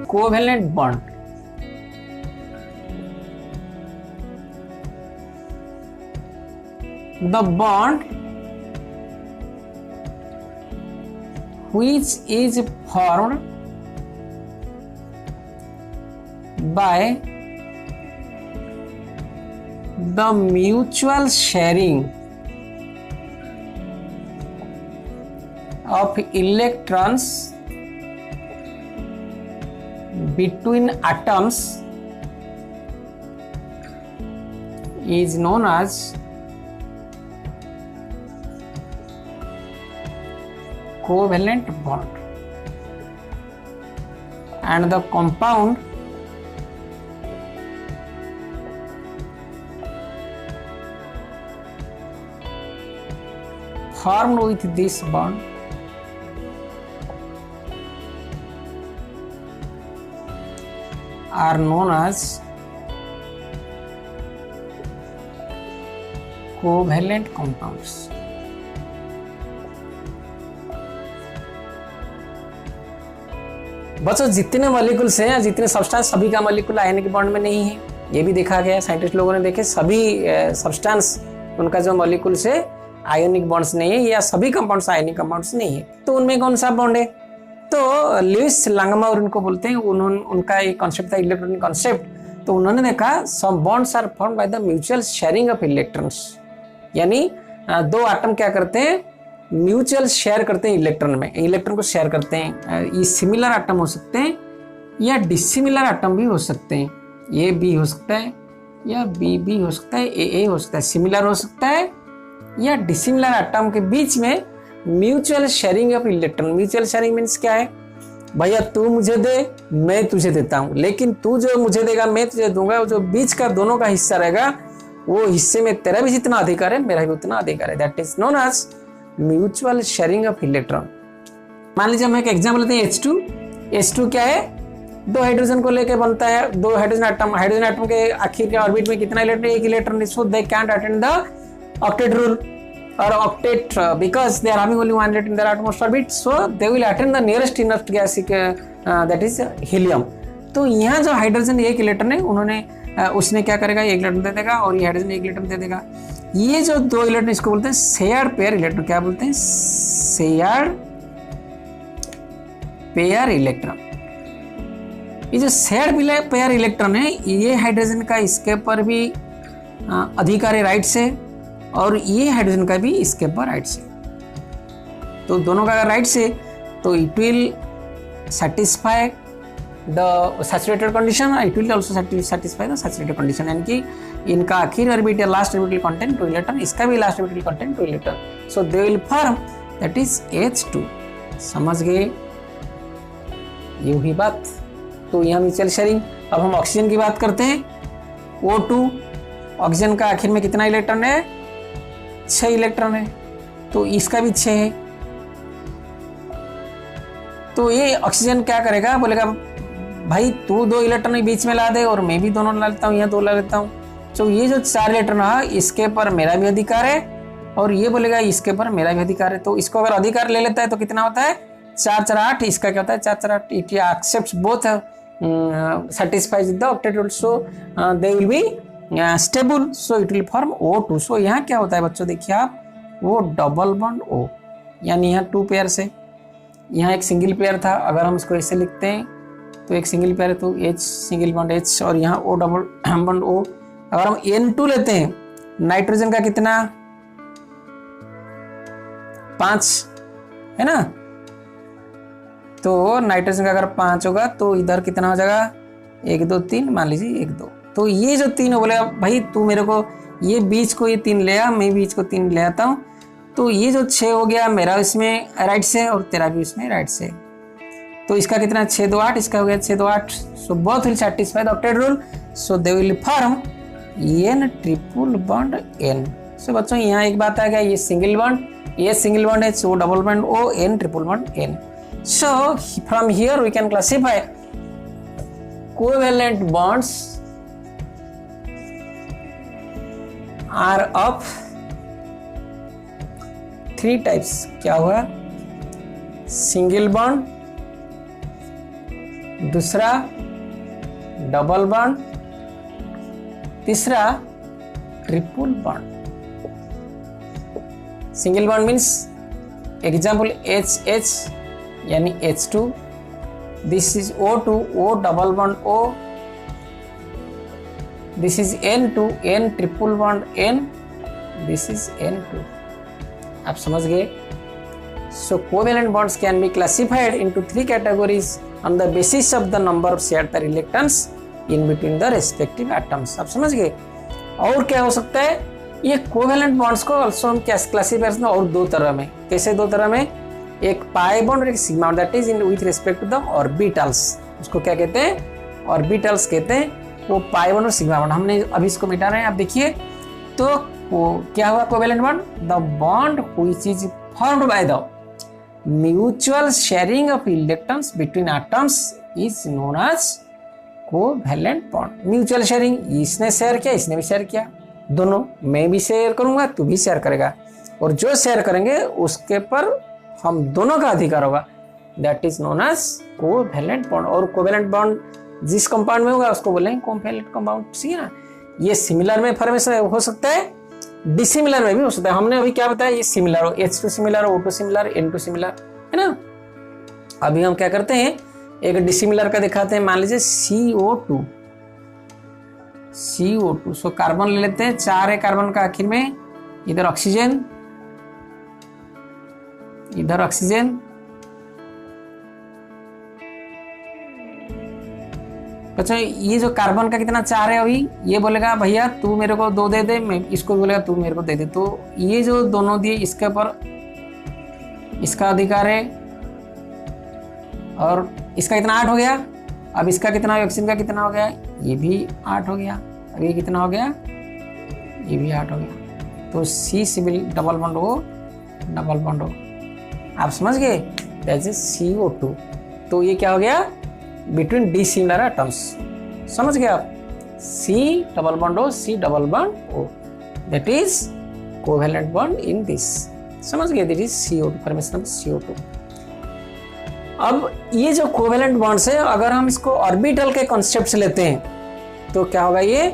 covalent bond. The bond which is formed by the mutual sharing of electrons between atoms is known as covalent bond, and the compound formed with this bond are known as covalent compounds. बच्चों जितने molecules हैं या जितने substance, सभी का molecule ionic bond में नहीं है, ये भी देखा गया। साइंटिस्ट लोगों ने देखे सभी सब्सटेंस उनका जो मॉलिक्यूल्स है आयोनिक बॉन्ड्स नहीं है, या सभी कंपाउंड्स आयोनिक कंपाउंड्स नहीं है। तो उनमें कौन सा बॉन्ड है? तो लुइस लांगमाउर उनको बोलते हैं, उनका एक कॉन्सेप्ट था इलेक्ट्रॉनिक कॉन्सेप्ट। तो उन्होंने देखा some bonds are formed by the mutual sharing of electrons, यानी दो एटम क्या करते हैं, म्यूचुअल शेयर करते हैं इलेक्ट्रॉन में, इलेक्ट्रॉन को शेयर करते हैं। ये सिमिलर एटम हो सकते हैं या डिसिमिलर एटम भी हो सकते हैं, ए बी हो सकता है या बी बी हो सकता है, ए हो सकता है, सिमिलर हो सकता है या डिसिमिलर एटम के बीच में mutual sharing of electron. Mutual sharing means क्या है, भैया तू मुझे दे मैं तुझे देता हूँ, लेकिन तू जो मुझे देगा मैं तुझे दूंगा, जो बीच का दोनों का हिस्सा रहेगा वो हिस्से में तेरा भी जितना अधिकार है मेरा भी उतना अधिकार है। That is known as mutual sharing of electron. मान लीजिए हम एक एग्जाम्पल लेते हैं H2। H2 क्या है, दो हाइड्रोजन को लेकर बनता है, दो हाइड्रोजन एटम के आखिर के ऑर्बिट में कितना इलेक्ट्रॉन, एक electron. So they can't attend the octet rule or octet because they are having only one electron in their outermost orbit, so they will attend the nearest innermost gas that is helium। तो यहाँ जो hydrogen एक electron है, उन्होंने उसने क्या करेगा, एक इलेक्ट्रॉन दे देगा और ये हाइड्रोजन एक इलेक्ट्रॉन दे देगा। ये जो दो इलेक्ट्रॉन इसको बोलते हैं शेयर्ड पेयर इलेक्ट्रॉन। क्या बोलते हैं, शेयर्ड पेयर इलेक्ट्रॉन। ये जो शेयर्ड पेयर इलेक्ट्रॉन है, ये हाइड्रोजन का इसके पर भी अधिकार है राइट से, और ये हाइड्रोजन का भी इसके पर राइट से। तो दोनों का अगर राइट से तो it will satisfy the saturated condition, it will also satisfy the saturated condition, यानी कि इनका आखिर ऑर्बिट या लास्ट ऑर्बिटल कंटेंट 2 इलेक्ट्रॉन, इसका भी last orbital content 2 electron. So they will form that is H2। समझ गए, ये हुई बात। तो यहाँ म्यूचुअल शेयरिंग। अब हम ऑक्सीजन की बात करते हैं। O2, ऑक्सीजन का आखिर में कितना इलेक्ट्रॉन है, 6 इलेक्ट्रॉन है, तो इसका भी 6 है। तो ये ऑक्सीजन क्या करेगा, बोलेगा भाई तू 2 इलेक्ट्रॉन बीच में ला दे और मैं भी दोनों ला लेता हूँ, यहाँ 2 ला लेता हूँ। तो ये जो 4 इलेक्ट्रॉन है इसके पर मेरा भी अधिकार है, और ये बोलेगा इसके पर मेरा भी अधिकार है। तो इसको अगर अधिकार ले लेता है तो कितना होता है, 4 4 8। इसका क्या होता है, 4 4 8। It accepts both satisfies the octet rule, so they will be stable, so it will form O2। so यहाँ क्या होता है बच्चों, देखिए आप, वो डबल बॉन्ड O, यानी यहाँ 2 पेयर से, यहाँ एक सिंगल पेयर था। अगर हम इसको ऐसे लिखते हैं तो एक सिंगल पेयर है तो H सिंगल बॉन्ड H, और यहाँ O डबल बॉन्ड O। अगर हम N2 लेते हैं, नाइट्रोजन का कितना, 5 है ना, तो नाइट्रोजन का अगर 5 होगा तो इधर कितना हो जाएगा, 1 2 3, मान लीजिए 1 2। तो ये जो 3 हो, बोलेगा भाई तू मेरे को ये बीच को ये 3 ले आ, मैं बीच को 3 ले आता हूँ। तो ये जो 6 हो गया मेरा इसमें राइट से और तेरा भी इसमें राइट से। तो इसका कितना, 6 2 8, इसका हो गया 6 2 8। So both will satisfy the octet rule, so they will form N triple bond N। सो बच्चों यहाँ एक बात आ गया, ये सिंगल बॉन्ड, ये सिंगल बॉन्ड है, सो double bond O, N triple bond N। So from here we can classify covalent bonds are of 3 types। क्या हुआ, सिंगल बॉन्ड, दूसरा डबल बॉन्ड, तीसरा triple bond. Single bond means example HH यानी H2, this is O2, O double bond O, this is N2, N triple bond N, this is N2। आप समझ गए? So covalent bonds can be classified into three categories on the basis of the number of shared pair electrons in between the respective atoms। आप समझ गए? और क्या हो सकता है? ये कोवेलेंट बॉन्ड्स को ऑल्सो हम क्लासीफाई करते हैं और दो तरह में। कैसे दो तरह में? एक पाई बॉन्ड और एक sigma, that is in with respect to the orbitals. उसको क्या कहते हैं? ऑर्बिटल्स कहते हैं। वो पाई बॉन्ड और सिग्मा बॉन्ड, हमने अभी इसको मिटा रहे हैं। आप देखिए तो वो क्या हुआ covalent bond? The bond which is formed by the mutual sharing of electrons between atoms is known as covalent bond. Mutual sharing, इसने शेयर किया, इसने भी शेयर किया, दोनों, मैं भी शेयर करूंगा, तू भी शेयर करेगा, और जो शेयर करेंगे उसके पर हम दोनों का अधिकार होगा, that is known as covalent bond. और कोवेलेंट बॉन्ड जिस कंपाउंड में होगा उसको बोलेंगे कोवेलेंट कंपाउंड। ठीक है ना? ये सिमिलर में फॉर्मेशन हो सकता है, डिसिमिलर में भी हो सकता है। हमने अभी क्या बताया? ये सिमिलर हो, H2 similar, O2 similar, N2 similar, है ना? अभी हम क्या करते हैं, एक डिसिमिलर का दिखाते हैं। मान लीजिए CO2, सो कार्बन ले लेते हैं, 4 है कार्बन का आखिर में, इधर ऑक्सीजन, इधर ऑक्सीजन। अच्छा, ये जो कार्बन का कितना 4 है, अभी ये बोलेगा भैया तू मेरे को 2 दे दे, मैं इसको बोलेगा तू मेरे को दे दे। तो ये जो दोनों दिए इसके ऊपर इसका अधिकार है, और इसका कितना 8 हो गया। अब इसका कितना, ऑक्सीजन का कितना हो गया? ये भी 8 हो गया। अब ये कितना हो गया? ये भी 8 हो गया। तो C simile double bond O double bond O। आप समझ गए? That is CO2। तो ये क्या हो गया? Between dissimilar atoms. समझ गए आप? C double bond O, C double bond O, that is covalent bond in this. समझ गए? That is CO2, formation of CO2। अब ये जो कोवेलेंट बॉन्ड्स है, अगर हम इसको ऑर्बिटल के कॉन्सेप्ट से लेते हैं तो क्या होगा? ये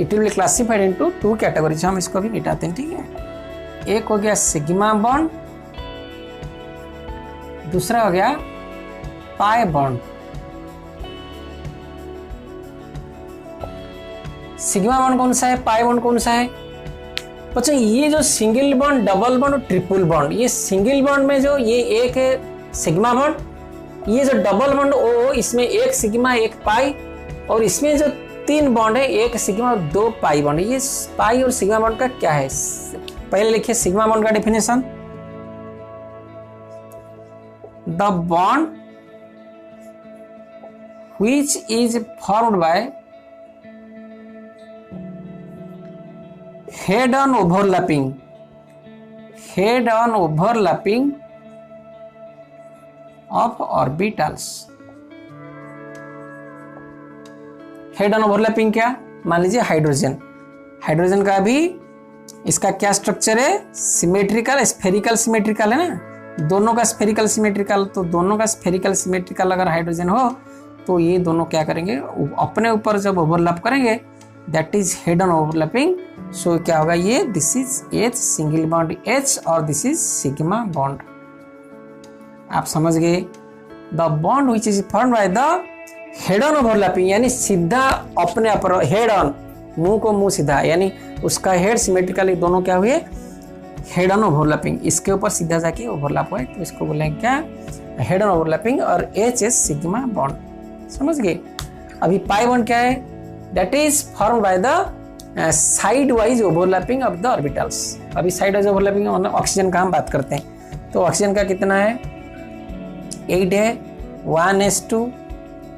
it will be classified into 2 categories. हम इसको भी मिटाते हैं। ठीक है? एक हो गया सिग्मा बॉन्ड, दूसरा हो गया पाई बॉन्ड। सिग्मा बॉन्ड कौन सा है, पाई बॉन्ड कौन सा है? अच्छा, ये जो सिंगल बॉन्ड, डबल बॉन्ड और ट्रिपल बॉन्ड, ये सिंगल बॉन्ड में जो ये एक है सिग्मा बॉन्ड, ये जो डबल बॉन्ड O, इसमें एक सिग्मा एक पाई, और इसमें जो 3 बॉन्ड है, एक सिग्मा और 2 पाई बॉन्ड। ये पाई और सिग्मा बॉन्ड का क्या है? पहले लिखिए सिग्मा बॉन्ड का definition. The bond which is formed bye head on overlapping of orbitals। Head on overlapping क्या? मान लीजिए हाइड्रोजन का भी इसका क्या स्ट्रक्चर है? सिमेट्रिकल, स्फेरिकल सिमेट्रिकल है ना, दोनों का स्फेरिकल सिमेट्रिकल। तो दोनों का स्फेरिकल सिमेट्रिकल अगर हाइड्रोजन हो तो ये दोनों क्या करेंगे? अपने ऊपर जब ओवरलैप करेंगे, that is head on overlapping. So क्या होगा? ये this is H single bond H, और दिस इज सिग्मा बॉन्ड। आप समझ गए? The bond which is formed by the head on overlapping, यानी सीधा अपने ऊपर, हेड ऑन, मुंह को मुंह सीधा, यानी उसका हेड सिमेट्रिकली, दोनों क्या हुए? हेड ऑन ओवरलैपिंग, इसके ऊपर सीधा जाके ओवरलैप हुआ, तो इसको बोलेंगे क्या? हेड ऑन ओवरलैपिंग, और H इज सिग्मा बॉन्ड। समझ गए? अभी पाई बॉन्ड क्या है? That is formed by the side wise overlapping of the orbitals. अभी साइड वाइज ओवरलैपिंग ऑक्सीजन का हम बात करते हैं। तो ऑक्सीजन का कितना है? 8 है, 1s2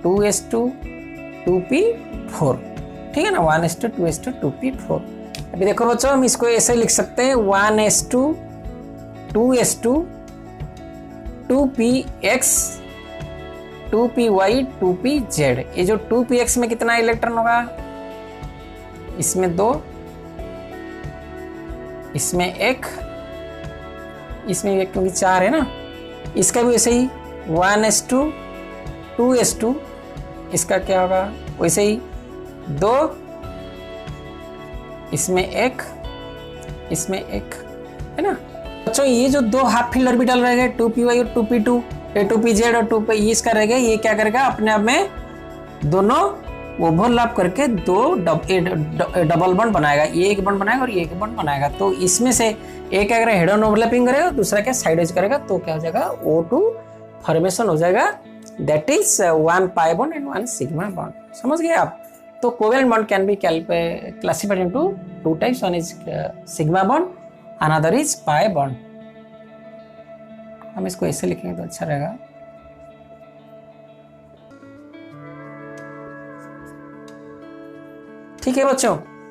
2s2 2p4। ठीक है ना? 1s2 2s2 2p4। अभी देखो बच्चों, हम इसको ऐसे लिख सकते हैं 1s2 2s2 2px 2py 2pz। ये जो 2px में कितना इलेक्ट्रॉन होगा? इसमें 2, इसमें 1, इसमें 1, क्योंकि 4 है ना। इसका भी ऐसे ही 1s2 2s2 इसका क्या होगा, वैसे ही 2, इसमें 1, इसमें 1, है ना बच्चों। ये जो 2 हाफ फील्ड ऑर्बिटल रह गए 2p1 और 2p2, ये 2pz और 2p इसका रह गया, ये क्या करेगा अपने आप में दोनों ओवरलैप करके 2 डबल बॉन्ड बनाएगा, ये एक बॉन्ड बनाएगा और ये एक बॉन्ड बनाएगा। तो इसमें से एक अगर हेड ऑन ओवरलैपिंग करेगा, दूसरा क्या साइड वाइज करेगा, तो क्या हो जाएगा O2 फॉर्मेशन हो जाएगा, that is 1 pi bond and 1 sigma bond. समझ गए आप। तो covalent bond can be classified into 2 types, one is sigma bond, another is pi bond. हम इसको ऐसे लिखेंगे तो अच्छा रहेगा। ठीक है बच्चों।